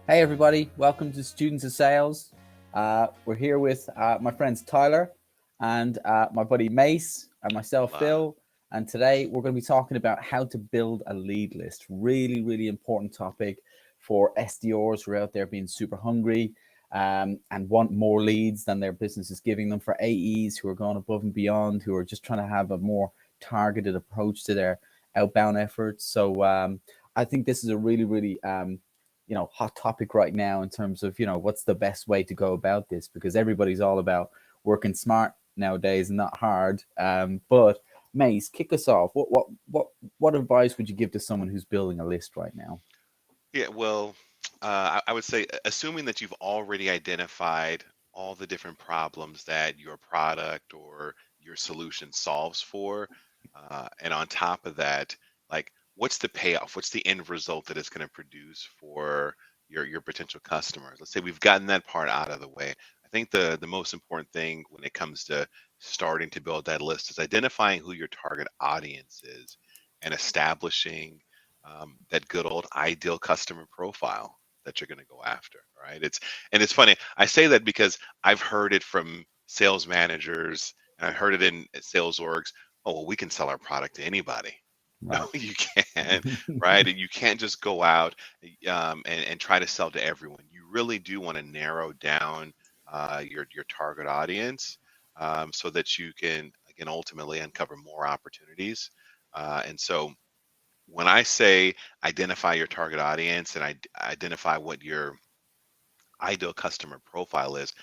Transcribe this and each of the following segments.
Hey, everybody, welcome to Students of Sales. We're here with my friends Tyler and my buddy Mace and myself, Hola. Phil. And today we're going to be talking about how to build a lead list. Really, really important topic for SDRs who are out there being super hungry and want more leads than their business is giving them, for AEs who are going above and beyond, who are just trying to have a more targeted approach to their outbound efforts. So I think this is a really, really hot topic right now in terms of what's the best way to go about this, because everybody's all about working smart nowadays and not hard. But Mace, kick us off. What advice would you give to someone who's building a list right now? Yeah, well, I would say, assuming that you've already identified all the different problems that your product or your solution solves for, and on top of that, like, what's the payoff? What's the end result that it's going to produce for your potential customers? Let's say we've gotten that part out of the way. I think the most important thing when it comes to starting to build that list is identifying who your target audience is and establishing that good old ideal customer profile that you're going to go after, right? It's funny. I say that because I've heard it from sales managers and I heard it in sales orgs. Oh, well, we can sell our product to anybody. No, Right. you can't, right? And you can't just go out and try to sell to everyone. You really do want to narrow down your target audience so that you can, again, ultimately uncover more opportunities. And so when I say identify your target audience and identify what your ideal customer profile is,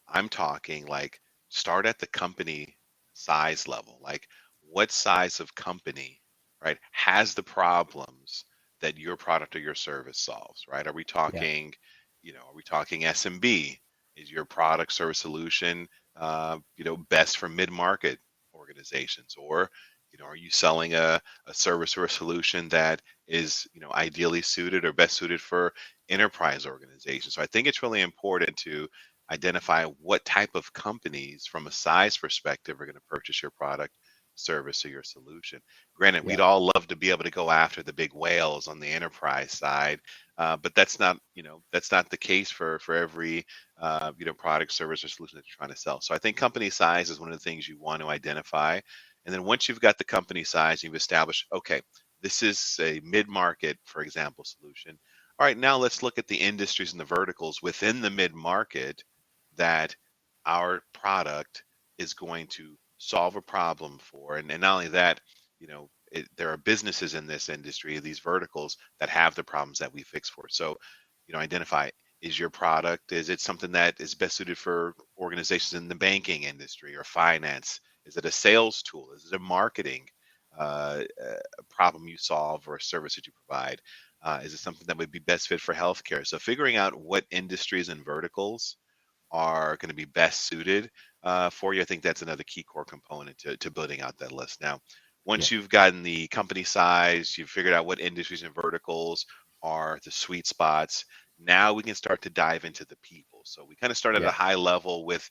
I'm talking like start at the company size level. Like what size of company, right, has the problems that your product or your service solves, right? Are we Yeah. talking, are we talking SMB? Is your product service solution, best for mid-market organizations? Or, are you selling a service or a solution that is, ideally suited or best suited for enterprise organizations? So I think it's really important to identify what type of companies from a size perspective are going to purchase your product, service, or your solution. Granted, Yeah. we'd all love to be able to go after the big whales on the enterprise side, but that's not the case for every product, service, or solution that you're trying to sell. So I think company size is one of the things you want to identify. And then once you've got the company size, you've established, okay, this is a mid-market, for example, solution. All right, now let's look at the industries and the verticals within the mid-market that our product is going to solve a problem for. And not only that, there are businesses in this industry, these verticals, that have the problems that we fix for. So, identify, is your product, is it something that is best suited for organizations in the banking industry or finance? Is it a sales tool? Is it a marketing problem you solve or a service that you provide? Is it something that would be best fit for healthcare? So figuring out what industries and verticals are going to be best suited for you. I think that's another key core component to building out that list. Now, Yeah. once you've gotten the company size, you've figured out what industries and verticals are the sweet spots. Now we can start to dive into the people. So we kind of start at a Yeah. high level with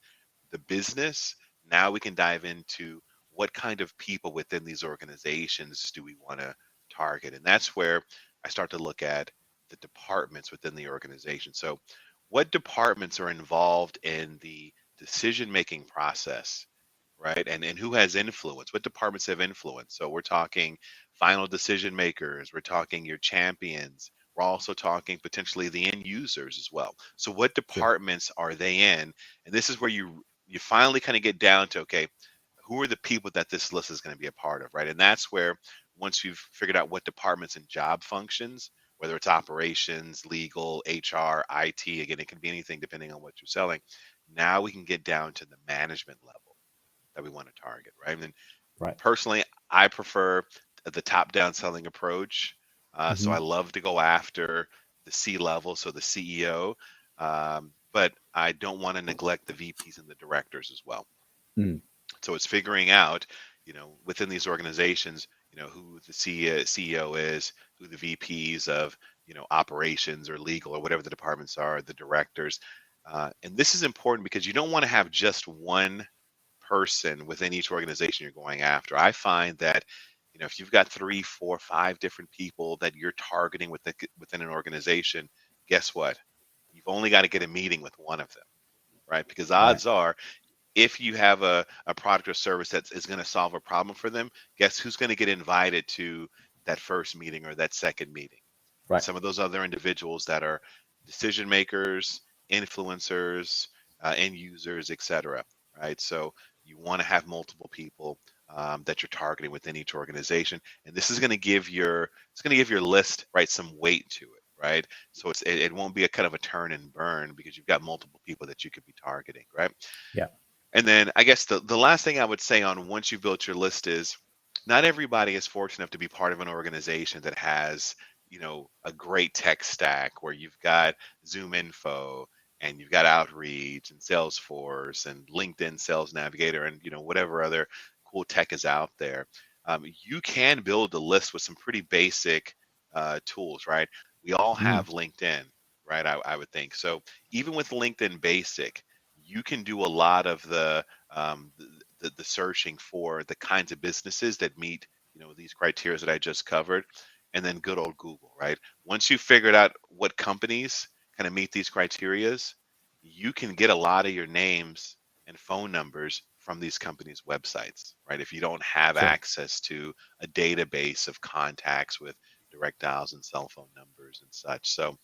the business. Now we can dive into what kind of people within these organizations do we want to target. And that's where I start to look at the departments within the organization. So what departments are involved in the decision making process, right? And who has influence? What departments have influence? So we're talking final decision makers, we're talking your champions, we're also talking potentially the end users as well. So what Sure. departments are they in? And this is where you finally kind of get down to, okay, who are the people that this list is going to be a part of, right? And that's where, once you've figured out what departments and job functions, whether it's operations, legal, HR, IT, again, it can be anything depending on what you're selling. Now we can get down to the management level that we want to target, right? And Right. personally, I prefer the top-down selling approach. So Hmm. I love to go after the C level, so the CEO, but I don't want to neglect the VPs and the directors as well. Mm. So it's figuring out, within these organizations, who the CEO is, who the VPs of, operations or legal or whatever the departments are, the directors. And this is important because you don't want to have just one person within each organization you're going after. I find that, if you've got three, four, five different people that you're targeting within an organization, guess what? You've only got to get a meeting with one of them, right? Because Right. odds are, if you have a product or service that is going to solve a problem for them, guess who's going to get invited to that first meeting or that second meeting? Right. Some of those other individuals that are decision makers, influencers, end users, etc. Right? So you want to have multiple people that you're targeting within each organization, and this is going to give your list, right, some weight to it, right? So it won't be a kind of a turn and burn because you've got multiple people that you could be targeting, right? Yeah. And then I guess the last thing I would say on once you've built your list is not everybody is fortunate enough to be part of an organization that has, a great tech stack where you've got Zoom Info and you've got Outreach and Salesforce and LinkedIn Sales Navigator and whatever other cool tech is out there. You can build a list with some pretty basic tools, right? We all Mm. have LinkedIn, right? I would think so. Even with LinkedIn Basic, you can do a lot of the searching for the kinds of businesses that meet these criteria that I just covered, and then good old Google, right? Once you figured out what companies kind of meet these criterias, you can get a lot of your names and phone numbers from these companies' websites, right? If you don't have Sure. access to a database of contacts with direct dials and cell phone numbers and such. So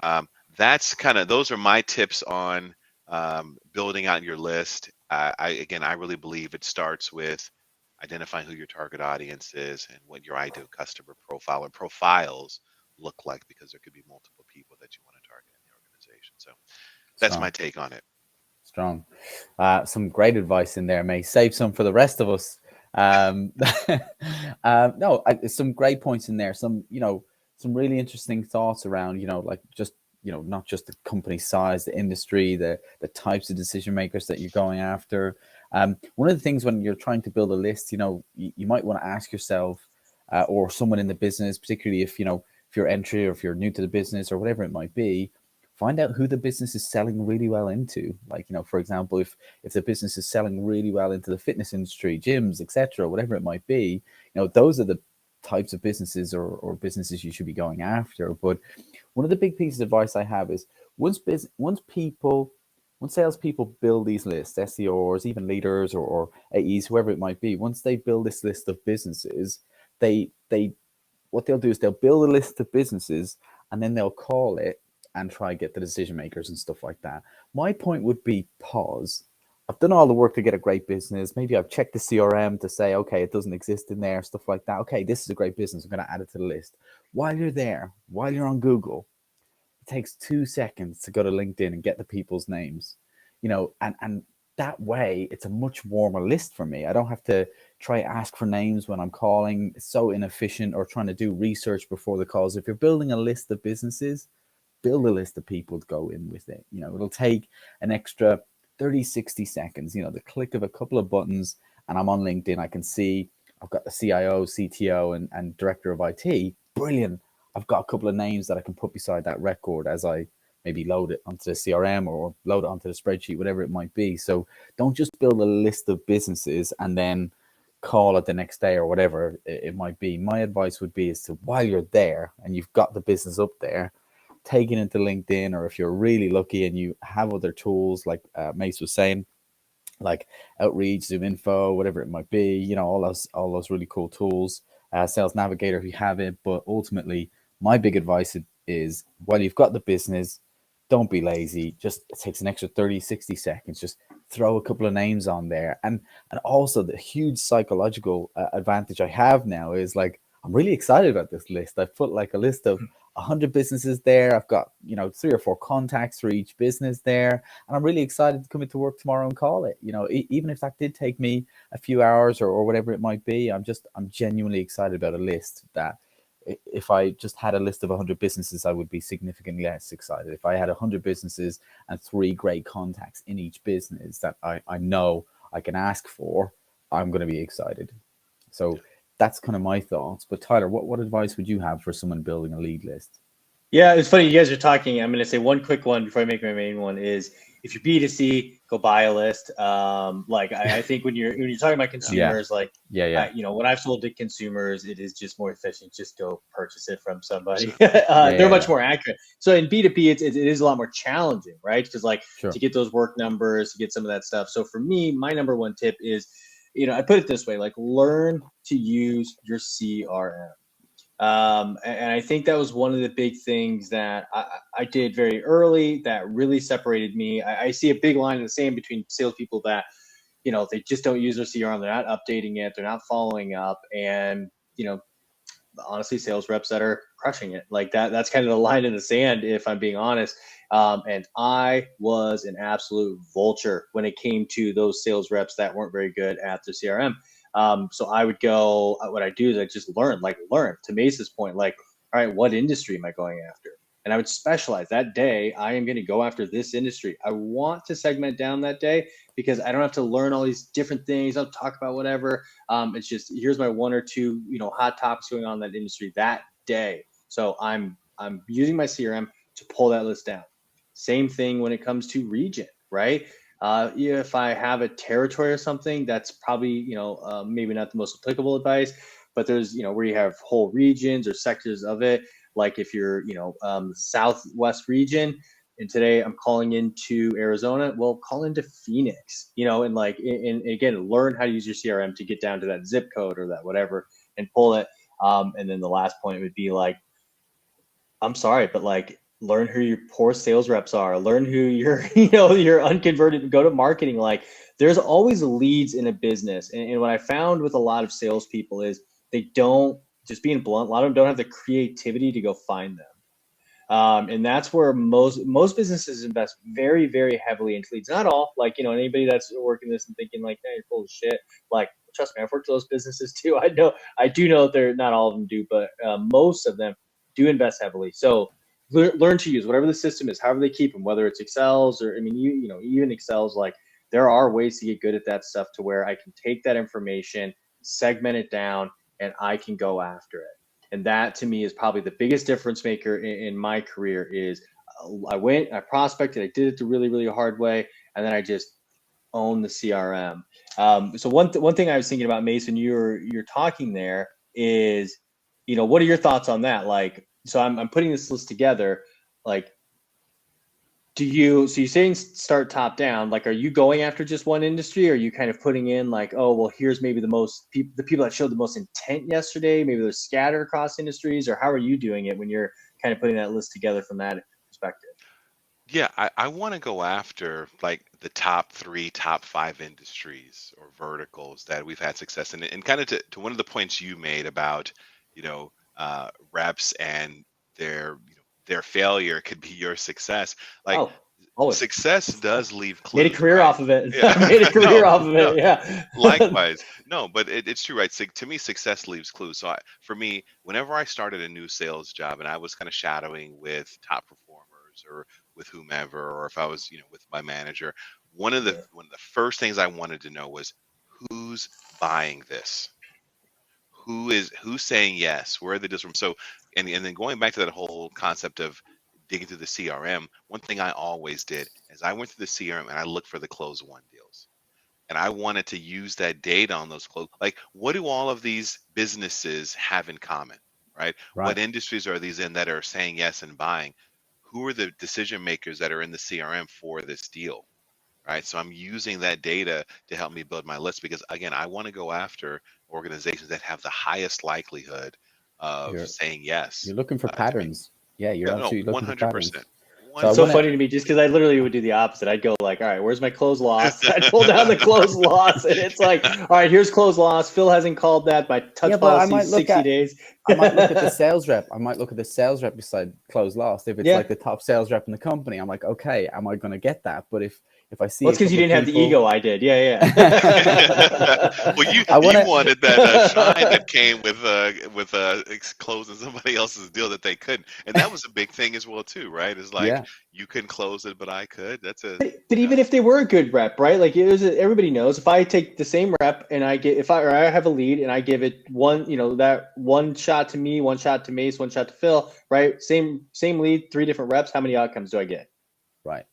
um, those are my tips on building out your list. I really believe it starts with identifying who your target audience is and what your ideal customer profile or profiles look like, because there could be multiple people that you want to target in the organization. So that's my Strong. take on it. Strong. Some great advice in there. May save some for the rest of us. Um, no, some great points in there. Some really interesting thoughts around, like just, not just the company size, the industry, the types of decision makers that you're going after. One of the things when you're trying to build a list, you might want to ask yourself, or someone in the business, particularly if you're entry or if you're new to the business or whatever it might be, find out who the business is selling really well into. Like, for example, if the business is selling really well into the fitness industry, gyms, etc., whatever it might be, those are the types of businesses or businesses you should be going after. But one of the big pieces of advice I have is once salespeople build these lists, SEOs, even leaders or AEs, whoever it might be, once they build this list of businesses, they what they'll do is they'll build a list of businesses and then they'll call it and try get the decision makers and stuff like that. My point would be pause. I've done all the work to get a great business. Maybe I've checked the CRM to say, okay, it doesn't exist in there, stuff like that. Okay, this is a great business. I'm going to add it to the list. While you're there, while you're on Google, it takes 2 seconds to go to LinkedIn and get the people's names, and that way it's a much warmer list for me. I don't have to try ask for names when I'm calling. It's so inefficient, or trying to do research before the calls. If you're building a list of businesses, build a list of people to go in with it. It'll take an extra 30, 60 seconds, the click of a couple of buttons, and I'm on LinkedIn. I can see I've got the CIO, CTO, and director of IT. Brilliant. I've got a couple of names that I can put beside that record as I maybe load it onto the CRM or load it onto the spreadsheet, whatever it might be. So don't just build a list of businesses and then call it the next day or whatever it might be. My advice would be is to, while you're there and you've got the business up there, take it into LinkedIn, or if you're really lucky and you have other tools like Mace was saying, like Outreach, Zoom Info, whatever it might be, all those really cool tools. Sales Navigator if you have it. But ultimately, my big advice is while you've got the business, don't be lazy. Just it takes an extra 30, 60 seconds. Just throw a couple of names on there. And also the huge psychological advantage I have now is like, I'm really excited about this list. I've put like a list of 100 businesses there. I've got, 3 or 4 contacts for each business there. And I'm really excited to come into work tomorrow and call it. Even if that did take me a few hours or whatever it might be, I'm genuinely excited about a list that if I just had a list of 100 businesses, I would be significantly less excited. If I had 100 businesses and 3 great contacts in each business that I know I can ask for, I'm going to be excited. So that's kind of my thoughts. But Tyler, what advice would you have for someone building a lead list? Yeah, it's funny you guys are talking. I'm going to say one quick one before I make my main one is if you're B2C, go buy a list. Like I think when you're talking about consumers, like when I've sold to consumers, it is just more efficient. Just go purchase it from somebody. They're much more accurate. So in B2B, it is a lot more challenging, right? Because like to get those work numbers, to get some of that stuff. So for me, my number one tip is, I put it this way, like learn to use your CRM. And I think that was one of the big things that I did very early that really separated me. I see a big line in the sand between salespeople that, they just don't use their CRM. They're not updating it. They're not following up. And, honestly, sales reps that are crushing it like that. That's kind of the line in the sand, if I'm being honest. And I was an absolute vulture when it came to those sales reps that weren't very good at their CRM. So I would go, what I do is I just learn to Mace's point, like, all right, what industry am I going after? And I would specialize that day. I am going to go after this industry. I want to segment down that day because I don't have to learn all these different things. I'll talk about whatever. It's just, here's my one or two, hot topics going on in that industry that day. So I'm using my CRM to pull that list down. Same thing when it comes to region, right? If I have a territory or something, that's probably, maybe not the most applicable advice, but there's, where you have whole regions or sectors of it. Like if you're, Southwest region, and today I'm calling into Arizona, well, call into Phoenix, and again, learn how to use your CRM to get down to that zip code or that whatever and pull it. And then the last point would be like, I'm sorry, but like, learn who your poor sales reps are, learn who your, your unconverted, go to marketing. Like there's always leads in a business. And what I found with a lot of salespeople is they don't, just being blunt, a lot of them don't have the creativity to go find them. And that's where most businesses invest very, very heavily into leads. Not all, like, anybody that's working this and thinking like, hey, you're full of shit. Like, trust me, I've worked with those businesses too. I do know that they're not all of them do, but most of them do invest heavily. So learn to use whatever the system is, however they keep them, whether it's Excel's or, even Excel's, like there are ways to get good at that stuff to where I can take that information, segment it down, and I can go after it. And that to me is probably the biggest difference maker in my career is I prospected, I did it the really, really hard way. And then I just own the CRM. So one thing I was thinking about, Mason, you're talking there is, what are your thoughts on that? Like, so I'm putting this list together, like, so you're saying start top down, like, are you going after just one industry? Or are you kind of putting in like, oh, well, here's maybe the people that showed the most intent yesterday, maybe they're scattered across industries, or how are you doing it when you're kind of putting that list together from that perspective? Yeah, I want to go after like the top 3, top 5 industries or verticals that we've had success in. And kind of to one of the points you made about, reps and their failure could be your success. Like always. success does leave clues. Made a career right? off of it. Yeah. Made a career off of it. Yeah. Likewise. No, but it's true, right? To me, success leaves clues. So for me, whenever I started a new sales job and I was kind of shadowing with top performers or with whomever, or if I was, with my manager, one of the first things I wanted to know was who's buying this? Who's saying yes? Where are they just from? So, and then going back to that whole concept of digging through the CRM, one thing I always did is I went through the CRM and I looked for the close one deals. And I wanted to use that data on those close. Like, what do all of these businesses have in common, right? What industries are these in that are saying yes and buying? Who are the decision makers that are in the CRM for this deal? Right. So I'm using that data to help me build my list because, again, I want to go after organizations that have the highest likelihood of saying yes. You're looking for patterns. Yeah, you're absolutely looking for patterns. 100%. It's so funny to me just because I literally would do the opposite. I'd go like, all right, where's my close loss? I'd pull down the close loss, and it's like, all right, here's close loss. Phil hasn't called that. My touch policy is 60 days. I might look at the sales rep. I might look at the sales rep beside close loss. If it's like the top sales rep in the company, I'm like, okay, am I going to get that? But if I see, it's because you didn't have the ego. I did. Yeah. Well, you wanted that shine that came with closing somebody else's deal that they couldn't, and that was a big thing as well too, right? It's like you couldn't close it, but I could. That's a. But even if they were a good rep, right? Like everybody knows if I take the same rep and I have a lead and I give it one, that one shot to me, one shot to Mace, one shot to Phil, right? Same lead, 3 different reps. How many outcomes do I get? Right.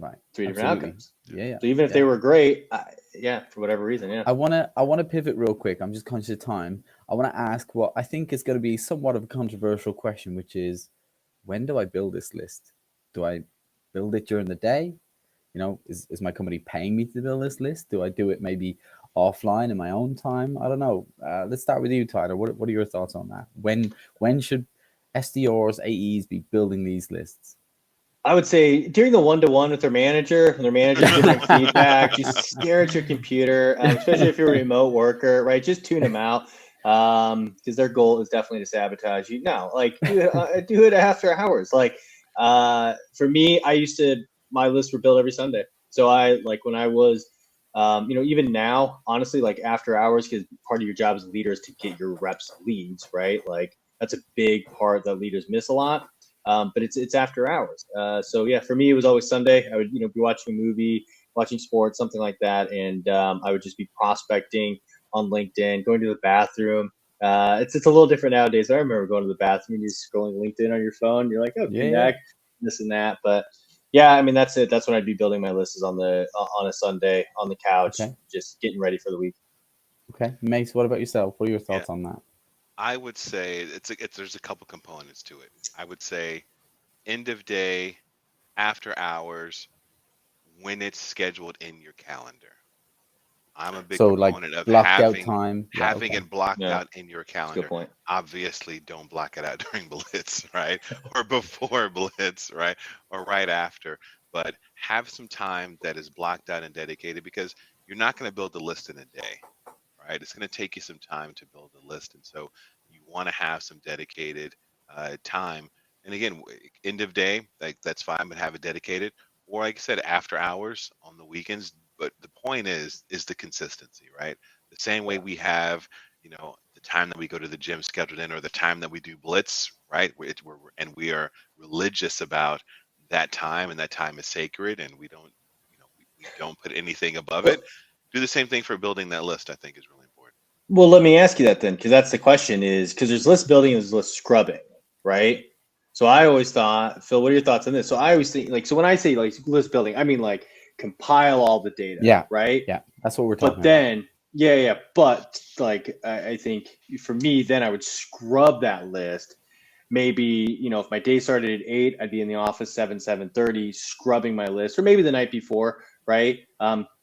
Right. Three different outcomes. Yeah. So even if they were great, for whatever reason, I wanna pivot real quick. I'm just conscious of time. I want to ask what I think is going to be somewhat of a controversial question, which is, when do I build this list? Do I build it during the day? You know, is my company paying me to build this list? Do I do it maybe offline in my own time? I don't know. Let's start with you, Tyler. What are your thoughts on that? When should SDRs, AEs be building these lists? I would say during the one-to-one with their manager, and their manager's giving feedback, just stare at your computer, especially if you're a remote worker, right? Just tune them out, because their goal is definitely to sabotage you. No, like do it after hours. Like for me, my lists were built every Sunday. So when I was, even now, honestly, like after hours, because part of your job as a leader is to get your reps leads, right? Like that's a big part that leaders miss a lot. But it's after hours. So yeah, for me, it was always Sunday. I would, be watching a movie, watching sports, something like that. And I would just be prospecting on LinkedIn, going to the bathroom. It's a little different nowadays. I remember going to the bathroom, you just scrolling LinkedIn on your phone. You're like, oh, connect, this and that. But yeah, I mean, that's it. That's when I'd be building my lists, is on a Sunday on the couch, just getting ready for the week. Okay. Mace, what about yourself? What are your thoughts on that? I would say there's a couple components to it. I would say end of day, after hours, when it's scheduled in your calendar. I'm a big proponent of having it blocked out in your calendar. Good point. Obviously, don't block it out during Blitz, right? Or before Blitz, right? Or right after. But have some time that is blocked out and dedicated, because you're not going to build the list in a day, right? It's going to take you some time to build a list. And so you want to have some dedicated time. And again, end of day, like that's fine, but have it dedicated. Or like I said, after hours on the weekends. But the point is the consistency, right? The same way we have, the time that we go to the gym scheduled in, or the time that we do Blitz, right? And we are religious about that time, and that time is sacred, and we don't, we don't put anything above it. Do the same thing for building that list. I think is really important. Well, let me ask you that then, because that's the question, is because there's list building and there's list scrubbing, right? So I always thought, Phil, what are your thoughts on this? So I always think, so when I say like list building, I mean like compile all the data, right? Yeah, that's what we're talking about. But then, but like I think for me, then I would scrub that list. Maybe, if my day started at 8, I'd be in the office 7:30, scrubbing my list, or maybe the night before, right?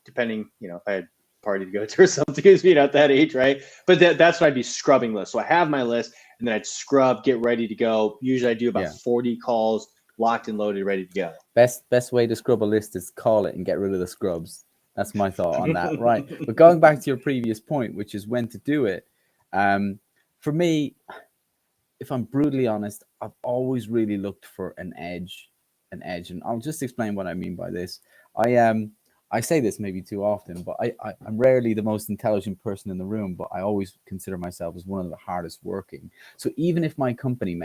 Depending, if I had party to go to or something, because we're not that age, right? But that's when I'd be scrubbing list. So I have my list, and then I'd scrub, get ready to go. Usually I do about 40 calls, locked and loaded, ready to go. Best way to scrub a list is call it and get rid of the scrubs. That's my thought on that, right? But going back to your previous point, which is when to do it, for me, if I'm brutally honest, I've always really looked for an edge, and I'll just explain what I mean by this. I say this maybe too often, but I'm rarely the most intelligent person in the room, but I always consider myself as one of the hardest working. So even if my company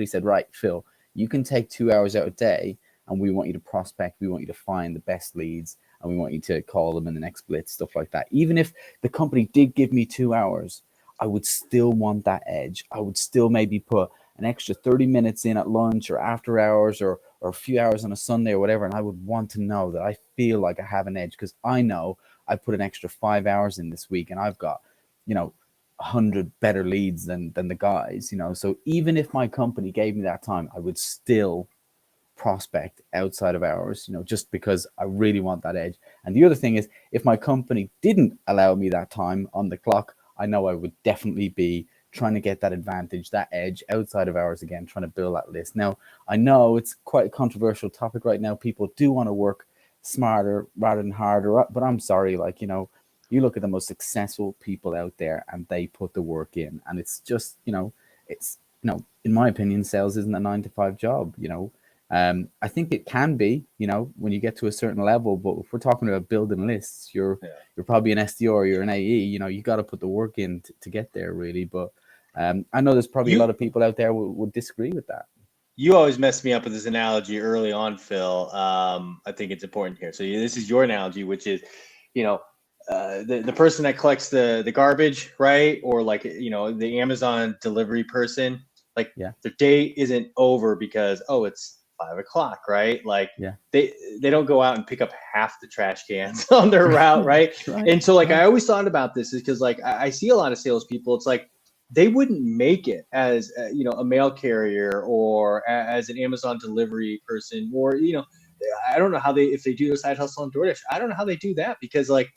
said, right, Phil, you can take 2 hours out a day, and we want you to prospect, we want you to find the best leads, and we want you to call them in the next Blitz, stuff like that. Even if the company did give me 2 hours, I would still want that edge. I would still maybe put an extra 30 minutes in at lunch or after hours, or a few hours on a Sunday or whatever. And I would want to know that I feel like I have an edge, because I know I put an extra 5 hours in this week, and I've got, 100 better leads than the guys, So even if my company gave me that time, I would still prospect outside of hours, just because I really want that edge. And the other thing is, if my company didn't allow me that time on the clock, I know I would definitely be trying to get that advantage, that edge outside of hours again, trying to build that list. Now, I know it's quite a controversial topic right now. People do want to work smarter rather than harder, but I'm sorry, you look at the most successful people out there, and they put the work in, and it's just, it's, in my opinion, sales isn't a 9-to-5 job, I think it can be, when you get to a certain level, but if we're talking about building lists, you're probably an SDR, you're an AE, you got to put the work in to get there, really. But I know there's probably a lot of people out there who would disagree with that. You always mess me up with this analogy early on, Phil. I think it's important here. So this is your analogy, which is, the person that collects the garbage, right? Or like, the Amazon delivery person, like their day isn't over because, it's 5 o'clock, right? Like they don't go out and pick up half the trash cans on their route, right? And so like I always thought about this is because like I see a lot of salespeople. It's like they wouldn't make it as a mail carrier or as an Amazon delivery person, or I don't know how if they do a side hustle on DoorDash. I don't know how they do that, because like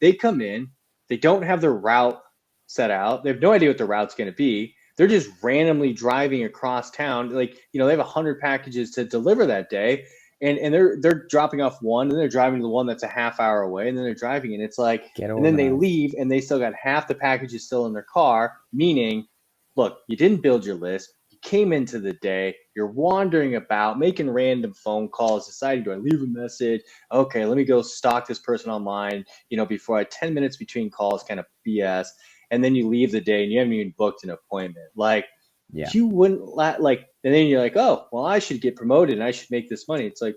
they come in, they don't have their route set out. They have no idea what the route's going to be. They're just randomly driving across town. Like, they have 100 packages to deliver that day, and they're dropping off one, and then they're driving to the one that's a half hour away, and then they're driving, and it's like, and then they leave, and they still got half the packages still in their car, meaning, look, you didn't build your list. You came into the day. You're wandering about, making random phone calls, deciding, do I leave a message? Okay, let me go stalk this person online, before I had 10 minutes between calls, kind of BS. And then you leave the day and you haven't even booked an appointment. Like, you wouldn't and then you're like, oh, well, I should get promoted and I should make this money. It's like,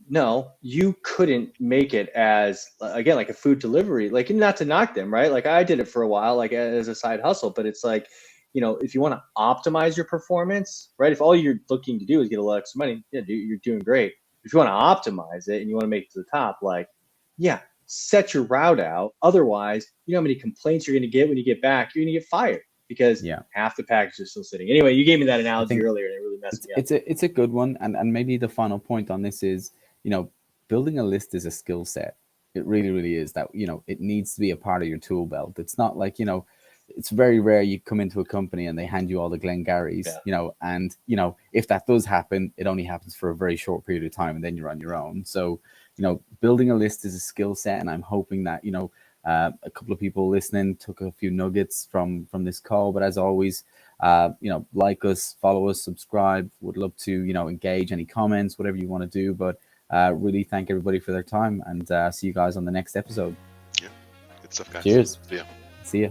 no, you couldn't make it as, again, like a food delivery, like, not to knock them, right? Like I did it for a while, like as a side hustle, but it's like, if you want to optimize your performance, right? If all you're looking to do is get a little extra money, you're doing great. If you want to optimize it and you want to make it to the top, like, set your route out. Otherwise, you know how many complaints you're going to get when you get back. You're going to get fired because half the package is still sitting. Anyway, you gave me that analogy earlier, and it really messed me up. It's a good one, and maybe the final point on this is, building a list is a skill set. It really, really is. That it needs to be a part of your tool belt. It's not like it's very rare you come into a company and they hand you all the Glengarrys, and if that does happen, it only happens for a very short period of time, and then you're on your own. So building a list is a skill set, and I'm hoping that a couple of people listening took a few nuggets from this call. But as always, like us, follow us, subscribe. Would love to engage, any comments, whatever you want to do. But really thank everybody for their time, and see you guys on the next episode. Good stuff, guys. Cheers. See ya. See ya.